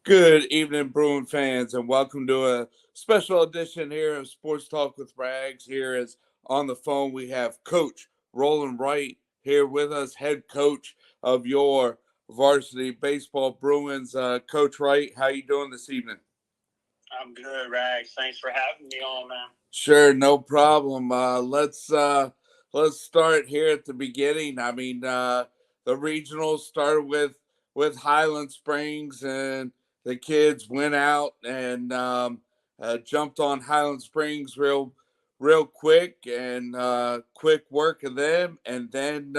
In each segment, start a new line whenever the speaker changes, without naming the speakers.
Good evening, Bruin fans, and welcome to a special edition here of Sports Talk with Rags. Here is on the phone we have Coach Roland Wright here with us, head coach of your Varsity Baseball Bruins. Coach Wright, how you doing this evening?
I'm good, Rags. Thanks for having me on, man.
Sure, no problem. Let's start here at the beginning. The regionals started with Highland Springs, and the kids went out and jumped on Highland Springs real quick, and quick work of them, and then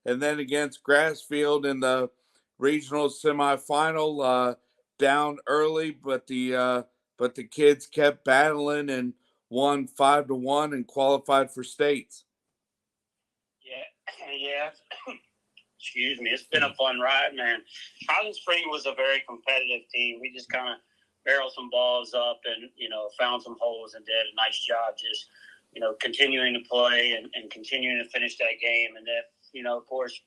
against Grassfield in the regional semifinal, down early, but the kids kept battling and won 5-1 and qualified for states.
Yeah. Excuse me. It's been a fun ride, man. Highland Spring was a very competitive team. We just kind of barreled some balls up and, found some holes and did a nice job just, continuing to play and continuing to finish that game. And then, of course,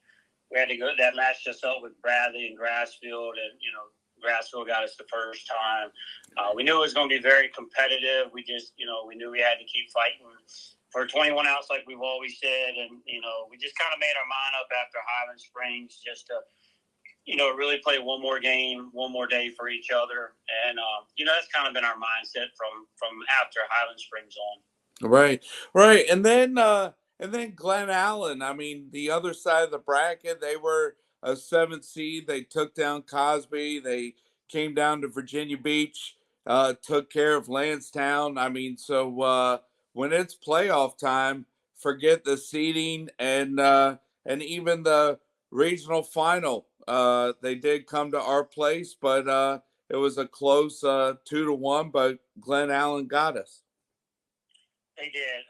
we had to go, that matched us up with Bradley and Grassfield, and, Grassfield got us the first time. We knew it was going to be very competitive. We just, we knew we had to keep fighting for 21 outs like we've always said. And, we just kind of made our mind up after Highland Springs just to, really play one more game, one more day for each other. And, that's kind of been our mindset from after Highland Springs on.
Right. And then Glen Allen, the other side of the bracket, they were a seventh seed. They took down Cosby. They came down to Virginia Beach, took care of Lansdowne. So when it's playoff time, forget the seeding and even the regional final. They did come to our place, but it was a close 2-1. But Glen Allen got us.
They did.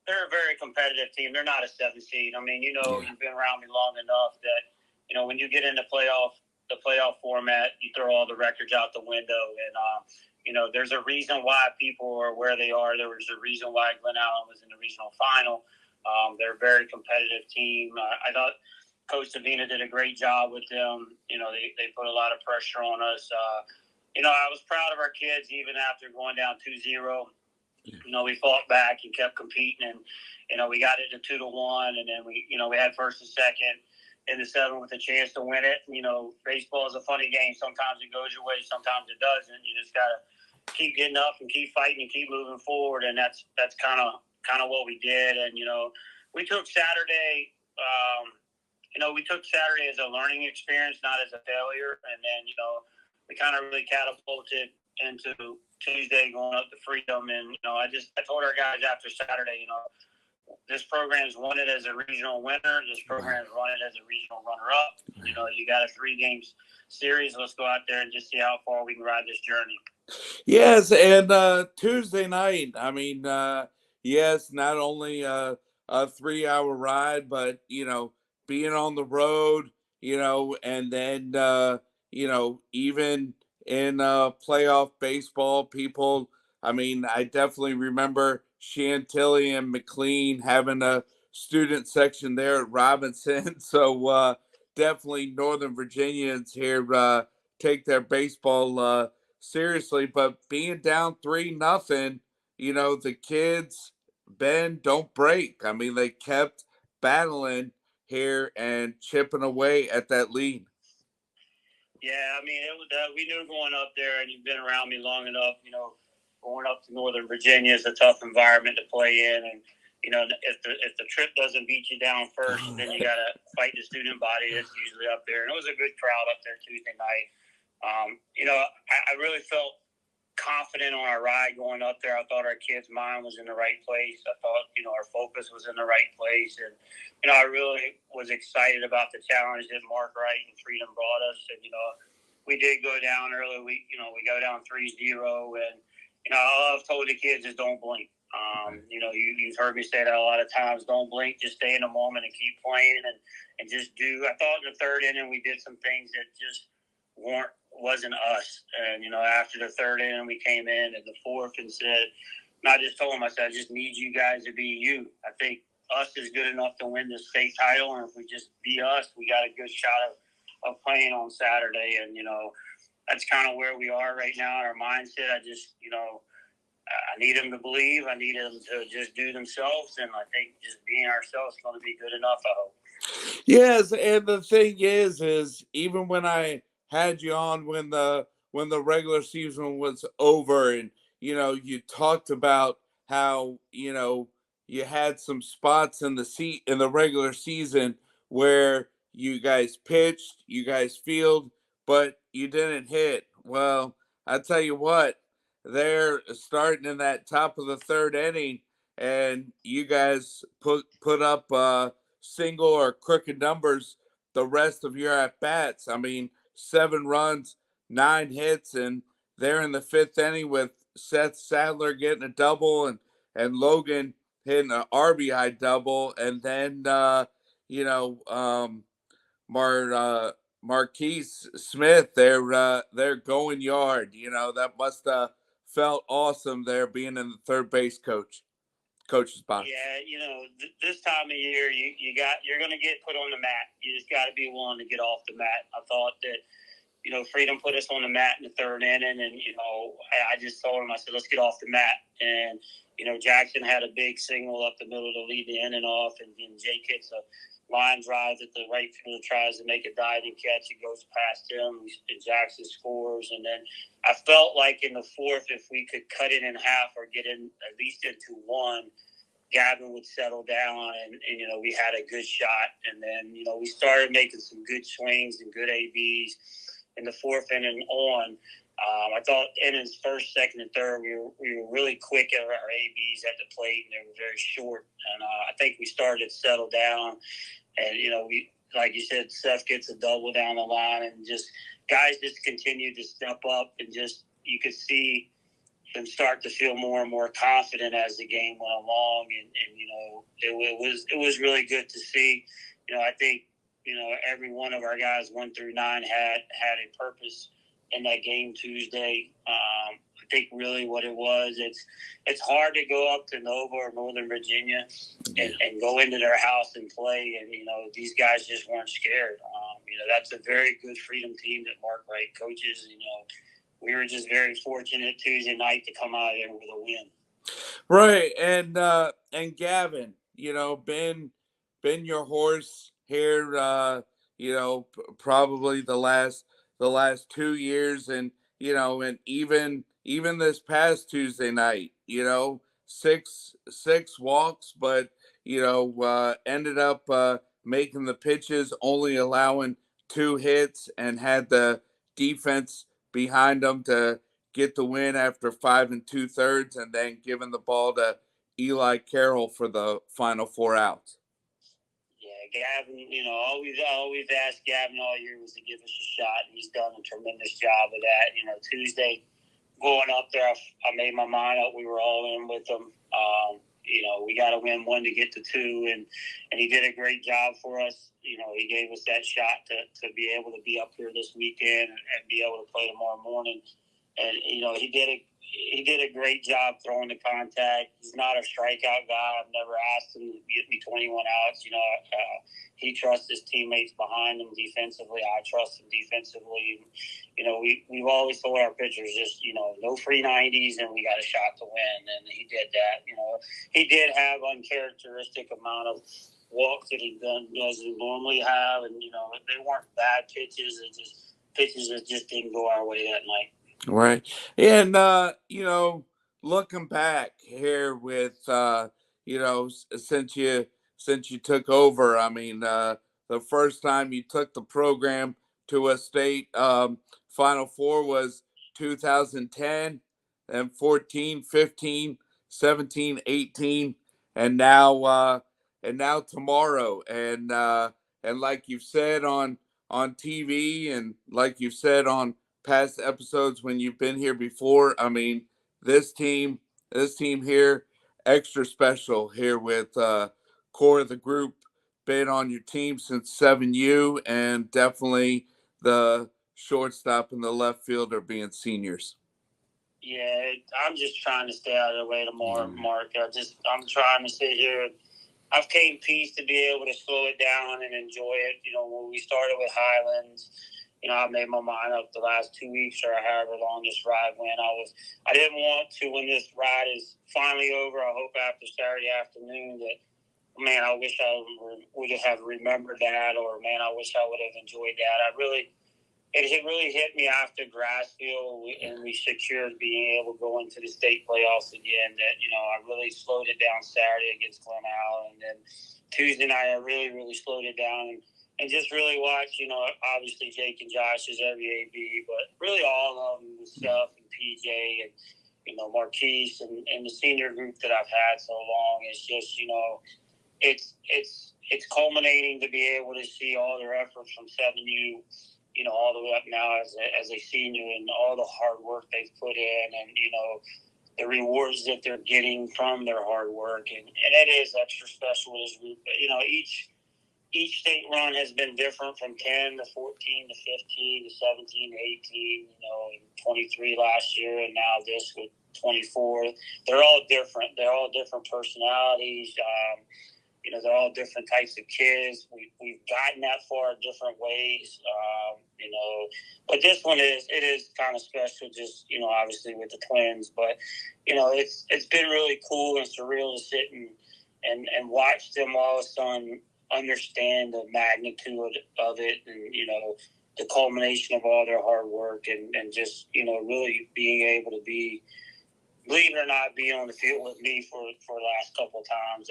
They're a very competitive team. They're not a seven seed. You've been around me long enough that, when you get into the playoff format, you throw all the records out the window. And, there's a reason why people are where they are. There was a reason why Glen Allen was in the regional final. They're a very competitive team. I thought Coach Sabina did a great job with them. They put a lot of pressure on us. I was proud of our kids even after going down 2-0. We fought back and kept competing, and we got it to 2-1, and then we had first and second in the seventh with a chance to win it. Baseball is a funny game. Sometimes it goes your way, sometimes it doesn't. You just gotta keep getting up and keep fighting and keep moving forward, and that's kind of what we did. And we took Saturday. We took Saturday as a learning experience, not as a failure, and then we kind of really catapulted into Tuesday going up to Freedom. And I told our guys after Saturday, this program's won it as a regional winner. This program's run it as a regional runner-up. You got a 3-game series. Let's go out there and just see how far we can ride this journey.
Yes, and Tuesday night, yes, not only a 3-hour ride, but, being on the road, and then, even in playoff baseball, people, I definitely remember Chantilly and McLean having a student section there at Robinson. So definitely Northern Virginians here take their baseball seriously. But being down 3-0, the kids bend, don't break. They kept battling here and chipping away at that lead.
Yeah, it was. We knew going up there, and you've been around me long enough. Going up to Northern Virginia is a tough environment to play in, and if the trip doesn't beat you down first, then you got to fight the student body that's usually up there. And it was a good crowd up there Tuesday night. I really felt confident on our ride going up there. I thought our kids' mind was in the right place. I thought our focus was in the right place, and I really was excited about the challenge that Mark Wright and Freedom brought us. And we did go down early. We go down 3-0, and all I've told the kids is don't blink. You've heard me say that a lot of times. Don't blink. Just stay in the moment and keep playing and just do. I thought in the third inning we did some things that just wasn't us. And after the third inning we came in the fourth and said, I just told them, I said, I just need you guys to be you. I think us is good enough to win this state title, and if we just be us, we got a good shot of playing on Saturday. And that's kind of where we are right now in our mindset. I just, I need them to believe. I need them to just do themselves, and I think just being ourselves is going to be good enough. I hope.
Yes, and the thing is even when I had you on when the regular season was over, and you talked about how you had some spots in the seat in the regular season where you guys pitched, you guys field, but you didn't hit. Well, I tell you what, they're starting in that top of the third inning, and you guys put up single or crooked numbers the rest of your at bats. I mean, 7 runs, 9 hits, and they're in the fifth inning with Seth Sadler getting a double and Logan hitting an RBI double, and then you know Mar Marquise Smith, they're going yard. That must have felt awesome there being in the third base coach's box.
Yeah, this time of year, you're going to get put on the mat. You just got to be willing to get off the mat. I thought that Freedom put us on the mat in the third inning, and I just told him, I said, let's get off the mat. And Jackson had a big single up the middle to lead the inning off, and Jake hits a line drive that the right fielder tries to make a diving catch. It goes past him, and Jackson scores. And then I felt like in the fourth, if we could cut it in half or get in at least into one, Gavin would settle down, and we had a good shot. And then we started making some good swings and good ABs in the fourth inning on. I thought innings first, second, and third, we were really quick at our ABs at the plate, and they were very short. And I think we started to settle down. And we, like you said, Seth gets a double down the line, and just guys just continued to step up, and just you could see them start to feel more and more confident as the game went along. And it was really good to see. I think every one of our guys 1 through 9 had a purpose in that game Tuesday. I think really what it was, it's hard to go up to Nova or Northern Virginia and go into their house and play, and these guys just weren't scared. That's a very good Freedom team that Mark Wright coaches. We were just very fortunate Tuesday night to come out there with a win.
Right, and Gavin, been your horse here, probably the last 2 years, and and even this past Tuesday night, six walks, but ended up making the pitches, only allowing 2 hits, and had the defense behind them to get the win after 5 2/3, and then giving the ball to Eli Carroll for the final 4 outs.
Yeah, Gavin, I always asked Gavin all year was to give us a shot, and he's done a tremendous job of that. Tuesday, going up there, I made my mind up. We were all in with him. We got to win 1 to get to 2, and he did a great job for us. He gave us that shot to be able to be up here this weekend and be able to play tomorrow morning. And he did a great job throwing the contact. He's not a strikeout guy. I've never asked him to get me 21 outs. He trusts his teammates behind him defensively. I trust him defensively. We've always told our pitchers just no free 90s, and we got a shot to win. And he did that. He did have uncharacteristic amount of walks that he doesn't normally have, and they weren't bad pitches. It just pitches that just didn't go our way that night.
Right. And looking back here with since you took over, I mean, the first time you took the program to a state Final Four was 2010, and 14, 15, 17, 18, and now tomorrow. And like you've said on TV, and like you've said on past episodes when you've been here before, I mean, this team here, extra special here with core of the group, been on your team since 7U, and definitely the shortstop and the left fielder being seniors.
Yeah, I'm just trying to stay out of the way tomorrow, Mark. I'm trying to sit here. I've came peace to be able to slow it down and enjoy it. When we started with Highlands, I made my mind up the last 2 weeks or however long this ride went. I didn't want to, when this ride is finally over, I hope after Saturday afternoon, that, man, I wish I would have remembered that, or man, I wish I would have enjoyed that. It really hit me after Grassfield, and we secured being able to go into the state playoffs again, that, I really slowed it down Saturday against Glen Allen. And then Tuesday night, I really, really slowed it down and just really watched, obviously Jake and Josh's every AB, but really all of them, Steph and PJ and, Marquise and the senior group that I've had so long. It's just, it's culminating to be able to see all their efforts from 7U, all the way up now as a senior, and all the hard work they've put in, and, the rewards that they're getting from their hard work. And it is extra special with this group. But, each state run has been different, from 10 to 14 to 15 to 17 to 18, and 23 last year, and now this with 24. They're all different. They're all different personalities. They're all different types of kids. We've gotten that far different ways, But this one is kind of special, just, obviously with the twins. But, it's been really cool and surreal to sit and watch them all of a sudden understand the magnitude of it, and, the culmination of all their hard work, and just, really being able to be, believe it or not, being on the field with me for the last couple of times.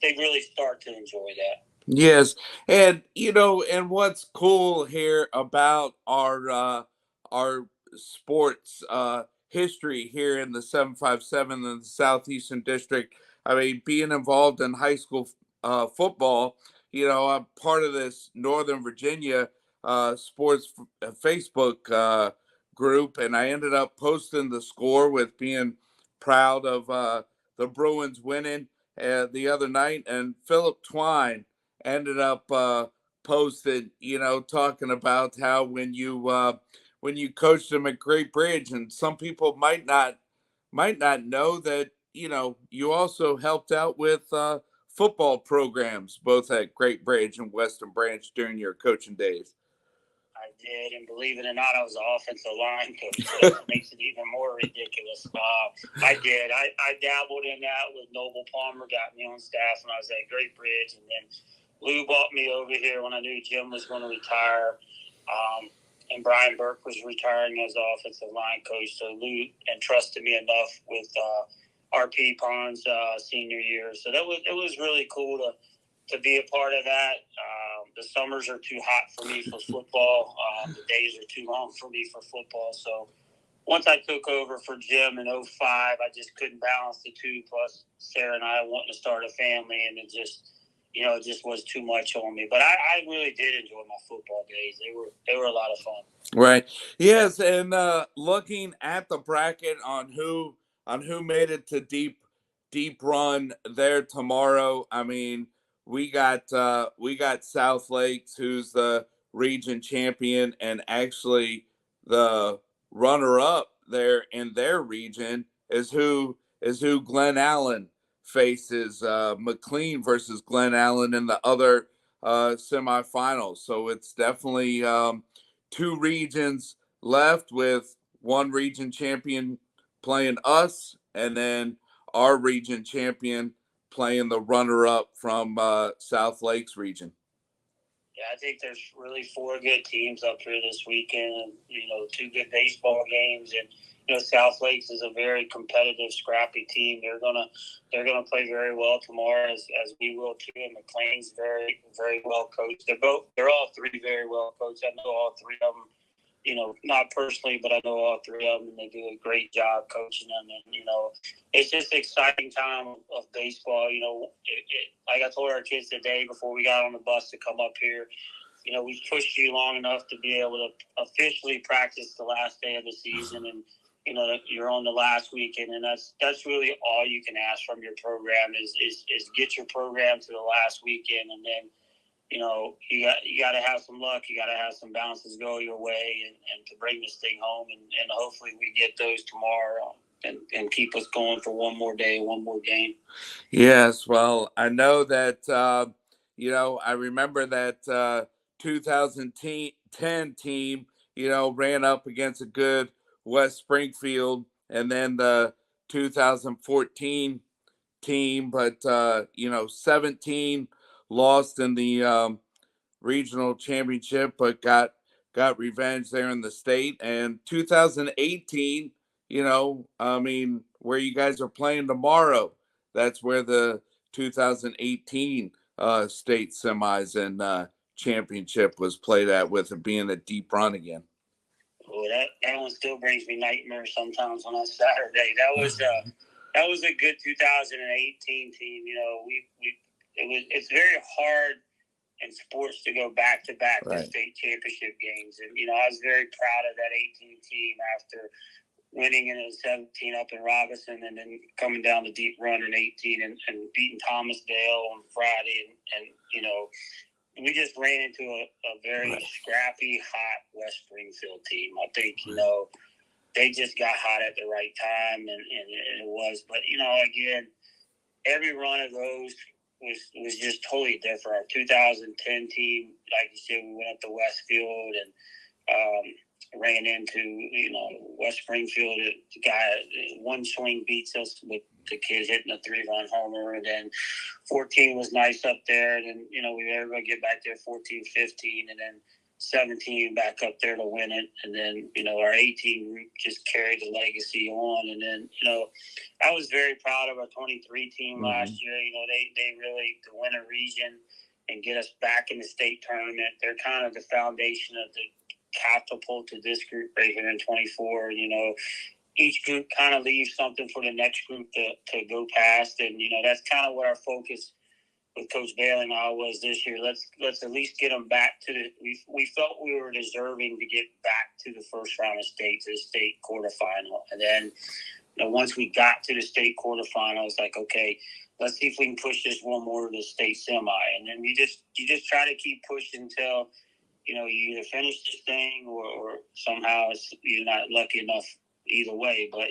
They really start to enjoy that.
Yes, and and what's cool here about our sports history here in the 757 in the Southeastern District. I mean, being involved in high school football, I'm part of this Northern Virginia sports Facebook group, and I ended up posting the score with being proud of the Bruins winning the other night, and Philip Twine ended up posted, talking about how when you coached him at Great Bridge, and some people might not know that, you also helped out with football programs both at Great Bridge and Western Branch during your coaching days.
I did, and believe it or not, I was an offensive line coach, so that makes it even more ridiculous. I did. I dabbled in that with Noble Palmer, got me on staff when I was at Great Bridge, and then Lou brought me over here when I knew Jim was going to retire, and Brian Burke was retiring as offensive line coach. So Lou entrusted me enough with RP Pond's senior year, so it was really cool to be a part of that. The summers are too hot for me for football. The days are too long for me for football. So once I took over for Jim in 2005, I just couldn't balance the two. Plus Sarah and I wanting to start a family, and it just was too much on me. But I really did enjoy my football days. They were a lot of fun.
Right. Yes, and looking at the bracket on who made it to deep run there tomorrow. I mean, we got South Lakes, who's the region champion, and actually the runner up there in their region is who Glen Allen faces. McLean versus Glen Allen in the other semifinals. So it's definitely two regions left, with one region champion playing us, and then our region champion playing the runner-up from South Lakes region.
Yeah, I think there's really 4 good teams up here this weekend. 2 good baseball games, and South Lakes is a very competitive, scrappy team. They're gonna play very well tomorrow, as we will too. And McLean's very, very well coached. They're all 3 very well coached. I know all 3 of them. Not personally, but I know all 3 of them, and they do a great job coaching them. And it's just an exciting time of baseball. Like I told our kids today before we got on the bus to come up here, we've pushed you long enough to be able to officially practice the last day of the season, and you're on the last weekend, and that's really all you can ask from your program is get your program to the last weekend, and then you got to have some luck. You got to have some bounces go your way, and to bring this thing home, and hopefully we get those tomorrow, and keep us going for one more day, one more game.
Yes, well, I know that I remember that 2010 8-10 team, ran up against a good West Springfield, and then the 2014 team, but 17 lost in the regional championship, but got revenge there in the state. And 2018, where you guys are playing tomorrow, that's where the 2018 state semis and championship was played at, with it being a deep run again.
Oh, that one still brings me nightmares sometimes on a Saturday. That was a good 2018 team. It's very hard in sports to go back to back to state championship games, and I was very proud of that 18 team after winning in 17 up in Robinson, and then coming down the deep run in 18 and beating Thomasdale on Friday, and we just ran into a very scrappy, hot West Springfield team. I think, they just got hot at the right time, and it was. But, again, every run of those was just totally different. Our 2010 team, like you said, we went up to Westfield and ran into, West Springfield. The guy, one swing beats us with the kids hitting a 3-run homer. And then 14 was nice up there. And then, we were able to get back there 14, 15, and then 17 back up there to win it. And then, our 18 group just carried the legacy on. And then, I was very proud of our 23 team last year. They really, to win a region and get us back in the state tournament, they're kind of the foundation of the catapult to this group right here in 24. Each group kind of leaves something for the next group to go past. And, that's kind of what our focus with Coach Bailey and I was this year. Let's at least get them back to we felt we were deserving to get back to the first round of state, to the state quarterfinal. And then, once we got to the state quarterfinal, it's like, okay, let's see if we can push this one more to the state semi. And then you just try to keep pushing until, you either finish this thing or somehow you're not lucky enough either way. But,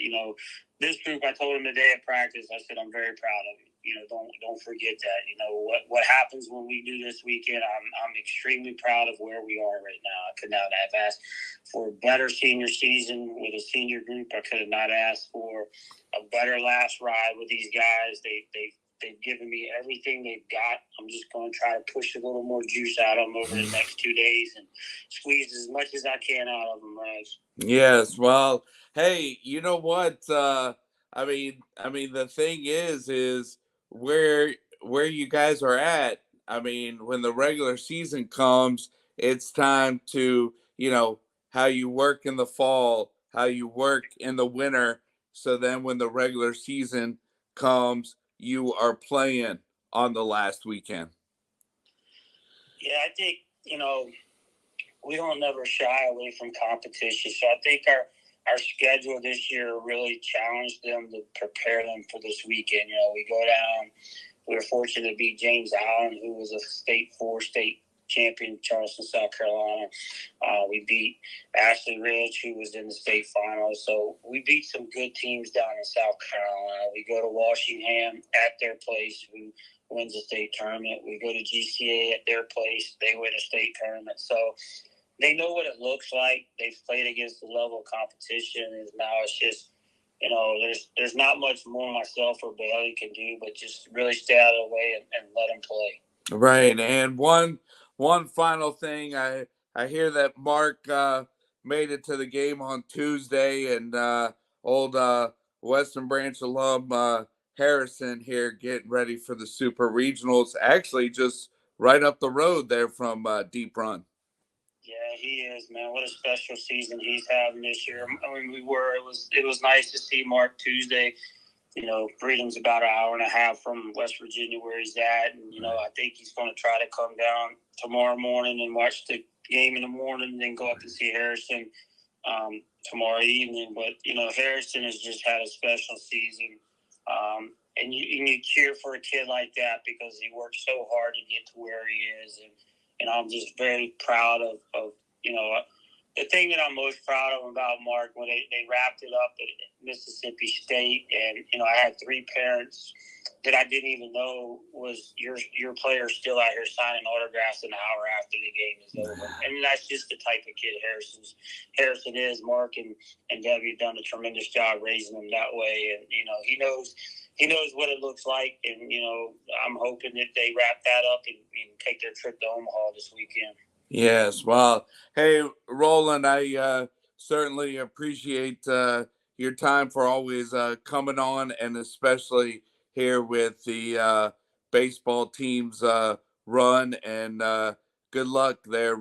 this group, I told them today at practice, I said, I'm very proud of you. Don't forget that. What happens when we do this weekend, I'm extremely proud of where we are right now. I could not have asked for a better senior season with a senior group. I could have not asked for a better last ride with these guys. They've given me everything they've got. I'm just going to try to push a little more juice out of them over the next 2 days and squeeze as much as I can out of them, right?
Yes. Well, hey, you know what? The thing is where you guys are at. When the regular season comes, it's time to, how you work in the fall, how you work in the winter. So then when the regular season comes, you are playing on the last weekend.
Yeah, I think, we don't never shy away from competition. So I think our schedule this year really challenged them to prepare them for this weekend. We go down. We were fortunate to beat James Allen, who was a state champion, Charleston, South Carolina. We beat Ashley Ridge, who was in the state finals. So we beat some good teams down in South Carolina. We go to Washington at their place, who wins the state tournament. We go to GCA at their place. They win a state tournament. So they know what it looks like. They've played against the level of competition, and now it's just, there's not much more myself or Bailey can do, but just really stay out of the way and let them play.
Right. And one final thing, I hear that Mark made it to the game on Tuesday, and old Western Branch alum Harrison here getting ready for the Super Regionals, actually just right up the road there from Deep Run.
Yeah, he is, man. What a special season he's having this year. It was nice to see Mark Tuesday. Freedom's about an hour and a half from West Virginia where he's at. And, I think he's going to try to come down tomorrow morning and watch the game in the morning and then go up and see Harrison tomorrow evening. But, Harrison has just had a special season. And you cheer for a kid like that because he worked so hard to get to where he is. And I'm just very proud of the thing that I'm most proud of about Mark, when they wrapped it up at Mississippi State, and I had 3 parents that I didn't even know was your player still out here signing autographs an hour after the game is over. And that's just the type of kid Harrison is. Mark and Debbie have done a tremendous job raising him that way, and he knows what it looks like, and I'm hoping that they wrap that up and take their trip to Omaha this weekend.
Yes, well, hey, Roland, I certainly appreciate your time for always coming on, and especially here with the baseball team's run. And good luck there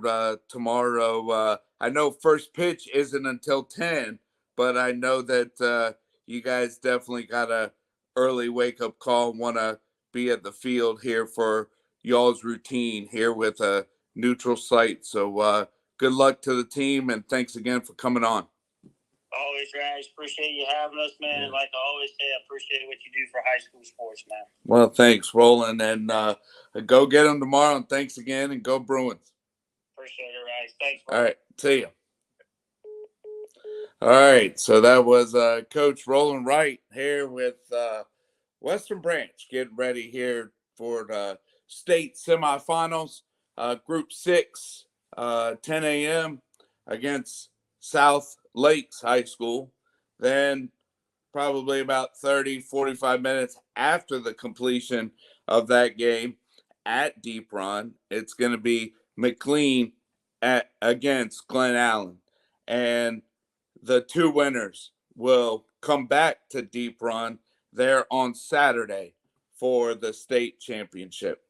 tomorrow. I know first pitch isn't until 10, but I know that you guys definitely got a early wake up call. Want to be at the field here for y'all's routine here with a neutral site. So good luck to the team, and thanks again for coming on.
Always, Raj. Appreciate you having us, man. And like I always say, I appreciate what you do for high school sports, man.
Well, thanks, Roland, and go get them tomorrow. And thanks again, and go Bruins.
Appreciate it, Raj. Thanks,
bro. All right, see you. All right, so that was Coach Roland Wright here with Western Branch getting ready here for the state semifinals. Group 6, 10 a.m. against South Lakes High School. Then probably about 30, 45 minutes after the completion of that game at Deep Run, it's going to be McLean against Glen Allen. And the 2 winners will come back to Deep Run there on Saturday for the state championship.